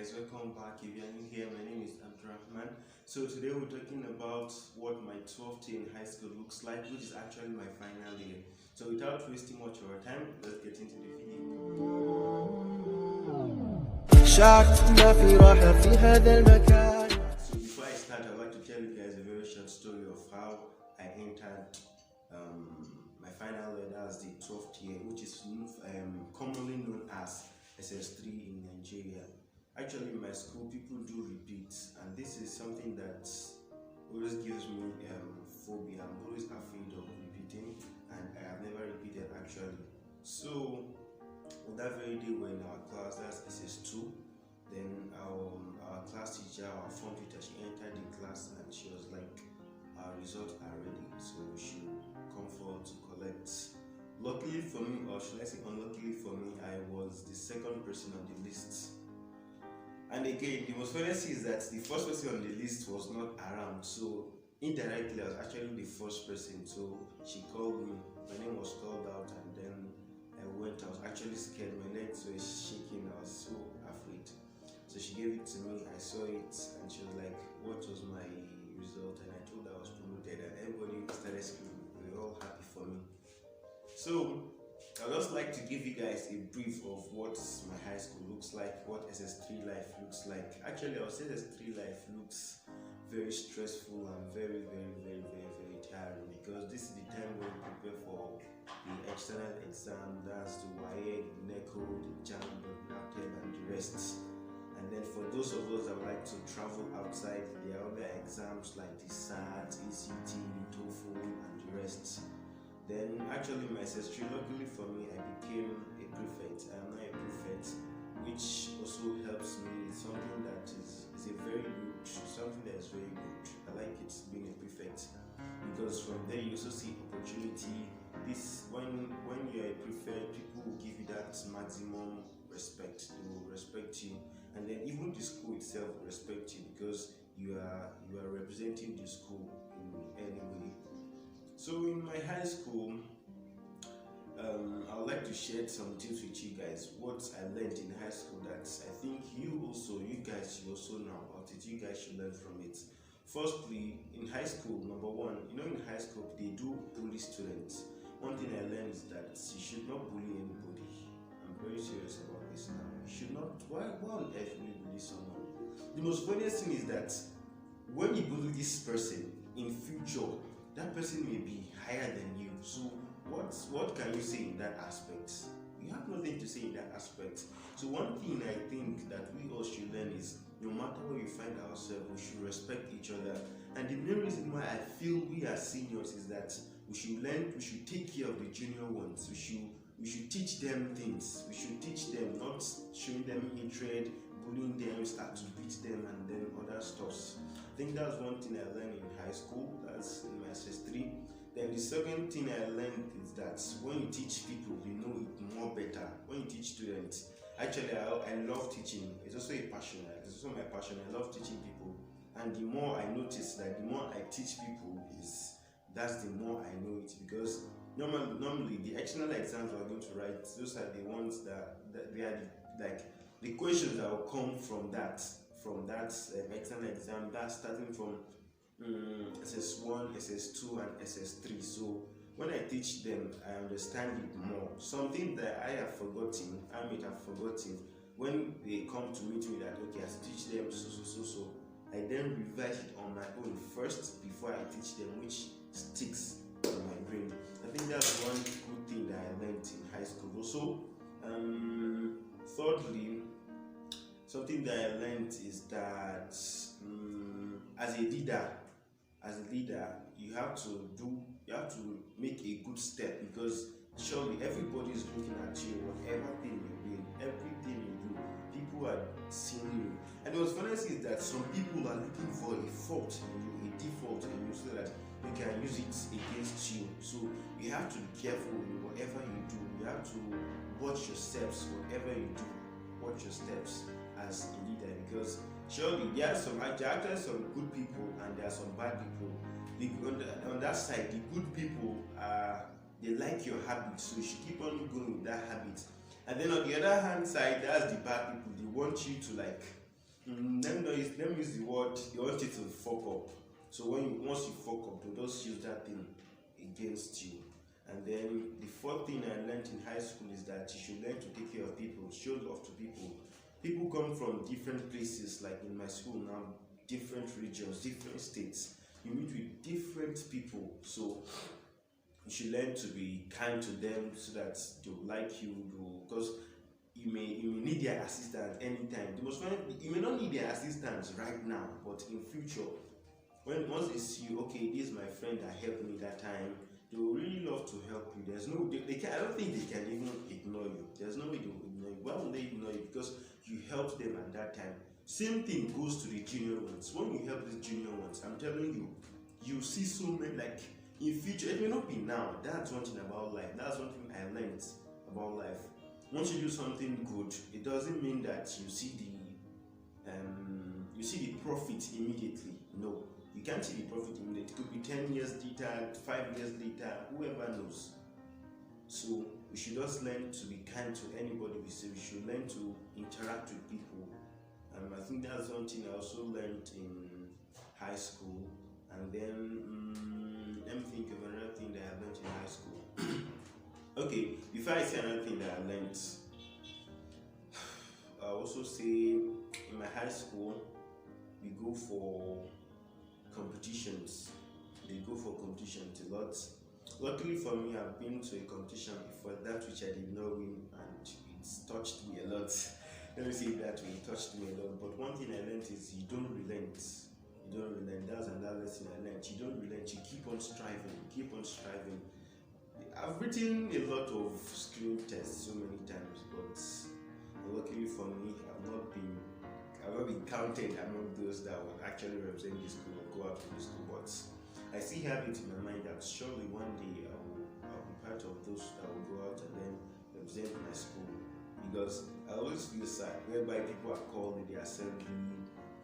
guys, welcome back. If you're new here, my name is Abdulrahman. So today we're talking about what my 12th year in high school looks like, which is actually my final year. So without wasting much of our time, let's get into the video. So before I start, I'd like to tell you guys a very short story of how I entered my final year. That's the 12th year, which is commonly known as SS3 in Nigeria. Actually, in my school, people do repeat, and this is something that always gives me phobia. I'm always afraid of repeating, and I have never repeated actually. So, on that very day, we're in our class, that's SS2. Then our class teacher, our form teacher, she entered the class and she was like, "Our results are ready, so we should come forward to collect." Luckily for me, or should I say unluckily for me, I was the second person on the list. And again, the most funniest is that the first person on the list was not around, so indirectly I was actually the first person. So she called me, my name was called out, and then I went. I was actually scared, my legs were shaking, I was so afraid. So she gave it to me, I saw it, and she was like, "What was my result?" And I told her I was promoted, and everybody started screaming. They were all happy for me. So I'd just like to give you guys a brief of what my high school looks like, what SS3 life looks like. Actually, I would say SS3 life looks very stressful and very tiring, because this is the time when we prepare for the external exam. That's the WAEC, the NECO, the JAM, the NAPTEP, and the rest. And then for those of us that would like to travel outside, there are other exams like the SAT, ECT, TOEFL, and the rest. Then actually my SS3, luckily for me, I became a prefect. I am now a prefect, which also helps me. It's something that is a very good, something that is very good. I like it being a prefect, because from there you also see opportunity. This when you're a prefect, people will give you that maximum respect. They will respect you, and then even the school itself will respect you, because you are representing the school in any way. So in my high school, I would like to share some tips with you guys. What I learned in high school that I think you guys should also know about it. You guys should learn from it. Firstly, in high school, number one, in high school they do bully students. One thing I learned is that you should not bully anybody. I'm very serious about this now. You should not. Why on earth will you bully someone? The most funniest thing is that when you bully this person in future, that person may be higher than you. So what can you say in that aspect? You have nothing to say in that aspect. So one thing I think that we all should learn is, no matter where we find ourselves, we should respect each other. And the main reason why I feel we are seniors is that we should take care of the junior ones. We should teach them things. We should teach them, not showing them hatred, bullying them, start to beat them, and then other stuffs. I think that's one thing I learned in high school. That's in my SS3. Then the second thing I learned is that when you teach people, you know it more better. When you teach students, actually I love teaching. It's also a passion. It's also my passion. I love teaching people. And the more I notice that the more I teach people that's the more I know it, because normally the external exams we're going to write, those are the ones that they are the questions that will come from that external exam. That's starting from SS1, SS2, and SS3. So when I teach them, I understand it more. Something that I may have forgotten, when they come to meet me that, okay, I teach them so, I then revise it on my own first before I teach them, which sticks in my brain. I think that's one good thing that I learned in high school. Also, thirdly, something that I learned is that as a leader, you have to make a good step, because surely everybody is looking at you. Whatever thing you do, everything you do, people are seeing you. And what's funny is that some people are looking for a fault in you, a default in you, so that they can use it against you. So you have to be careful in whatever you do. You have to watch your steps. Whatever you do, watch your steps as a leader, because surely there are actually some good people and there are some bad people. On that side, the good people they like your habit, so you should keep on going with that habit. And then on the other hand side, that's the bad people. They want you to Let me use the word they want you to fuck up. So once you fuck up, they'll just use that thing against you. And then the fourth thing I learned in high school is that you should learn to take care of people, show love to people. People come from different places, like in my school now, different regions, different states. You meet with different people, so you should learn to be kind to them so that they'll like you, because you may need their assistance anytime. You may not need their assistance right now, but in future, once they see you, okay, this is my friend that helped me that time, they will really love to help you. I don't think they can even ignore you. There's no way they will ignore you. Why would they ignore you? Because you helped them at that time. Same thing goes to the junior ones. When you help the junior ones, I'm telling you, you see so many, like in future. It may not be now. That's one thing about life. That's one thing I learned about life. Once you do something good, it doesn't mean that you see the profit immediately. No, you can't see the profit immediately. It could be 10 years later, 5 years later, whoever knows. So we should just learn to be kind to anybody we see. We should learn to interact with people. I think that's one thing I also learned in high school. And then let me think of another thing that I learned in high school. Okay, before I say another thing that I learned, I also say in my high school we go for competitions. They go for competitions a lot. Luckily for me, I've been to a competition before, that which I did not win, and it's touched me a lot. Let me say it that way, it touched me a lot. But one thing I learned is you don't relent. You don't relent. That's another lesson I learned. You don't relent. You keep on striving. Keep on striving. I've written a lot of screen tests so many times, but luckily for me, I've not been counted among those that would actually represent the school or go out to the school. But I still have it in my mind that surely one day I'll be part of those that will go out and then represent my school. Because I always feel sad whereby people are called in the assembly,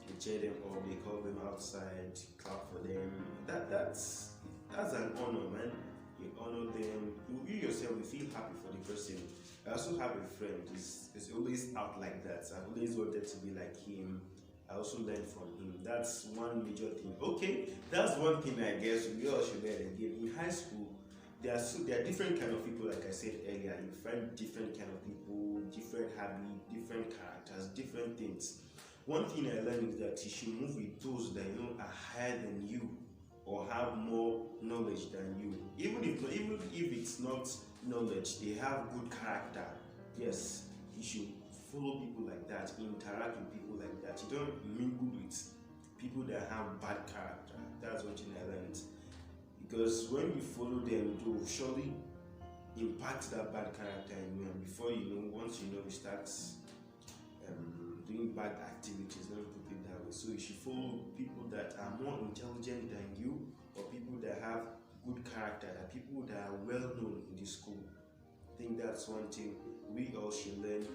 they cheer them up, they call them outside, clap for them. That's an honor, man. You honor them. You yourself will feel happy for the person. I also have a friend. He's always out like that. I've always wanted to be like him. I also learned from him. That's one major thing. Okay, that's one thing I guess we all should learn again. In high school, there are different kind of people. Like I said earlier, you find different kind of people, different habits, different characters, different things. One thing I learned is that you should move with those that you know are higher than you or have more knowledge than you. Even if it's not knowledge, they have good character. Yes, you should follow people like that, interact with people like that. You don't mingle with people that have bad character. That's what I learned. Because when you follow them, they will surely impact that bad character in you. And before you know, once you know, you start doing bad activities. Let me put it that way. So you should follow people that are more intelligent than you, or people that have good character, that people that are well known in the school. I think that's one thing we all should learn.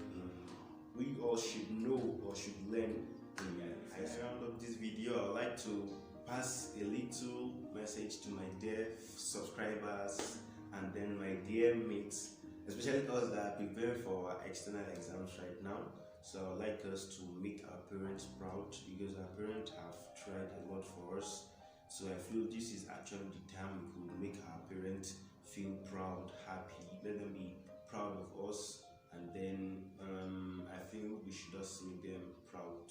We all should know or should learn. I round up this video. I'd like to pass a little message to my dear subscribers and then my dear mates, especially us that are preparing for our external exams right now. So I'd like us to make our parents proud, because our parents have tried a lot for us. So I feel this is actually the time we could make our parents feel proud, happy, let them be proud of us, and then I feel we should just make them proud.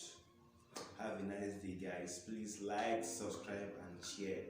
Have a nice day, guys. Please like, subscribe, and share.